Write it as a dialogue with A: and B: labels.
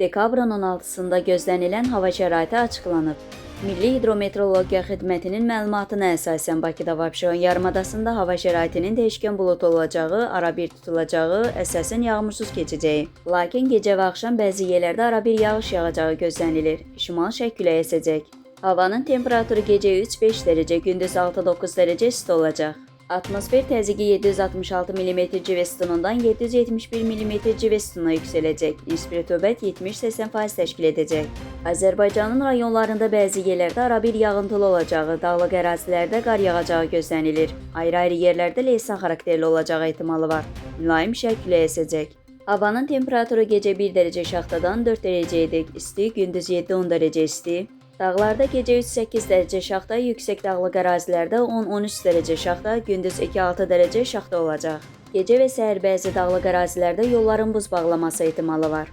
A: Dekabrın 16-sında gözlənilən hava şəraiti açıqlanıb. Milli Hidrometeorologiya Xidmətinin məlumatına əsasən Bakıda və Abşeron yarımadasında hava şəraitinin dəyişkən buludlu olacağı, arabir tutulacağı, əsasən yağmursuz keçəcəyi. Lakin gecə və axşam bəzi yerlərdə arabir yağış yağacağı gözlənilir. Şimal-şərq küləyi əsəcək. Havanın temperaturu gecə 3-5 dərəcə, gündüz 6-9 dərəcə isti olacaq. Atmosfer təzyiqi 766 mm civə sütunundan 771 mm civə sütununa yüksələcək. Nisbi rütubət 70-80% təşkil edəcək. Azərbaycanın rayonlarında bəzi yerlərdə arabir yağıntılı olacağı, dağlıq ərazilərdə qar yağacağı gözlənilir. Ayrı-ayrı yerlərdə leysan xarakterli olacağı ehtimalı var. Mülayim şərq küləyi əsəcək. Havanın temperaturu gecə 1 dərəcə şaxtadan 4 dərəcəyədək isti, gündüz 7-10 dərəcə isti. Dağlarda gecə 3-8 dərəcə şaxta, yüksək dağlıq ərazilərdə 10-13 dərəcə şaxta, gündüz 2-6 dərəcə şaxta olacaq. Gecə və səhər bəzi dağlıq ərazilərdə yolların buz bağlaması ehtimalı var.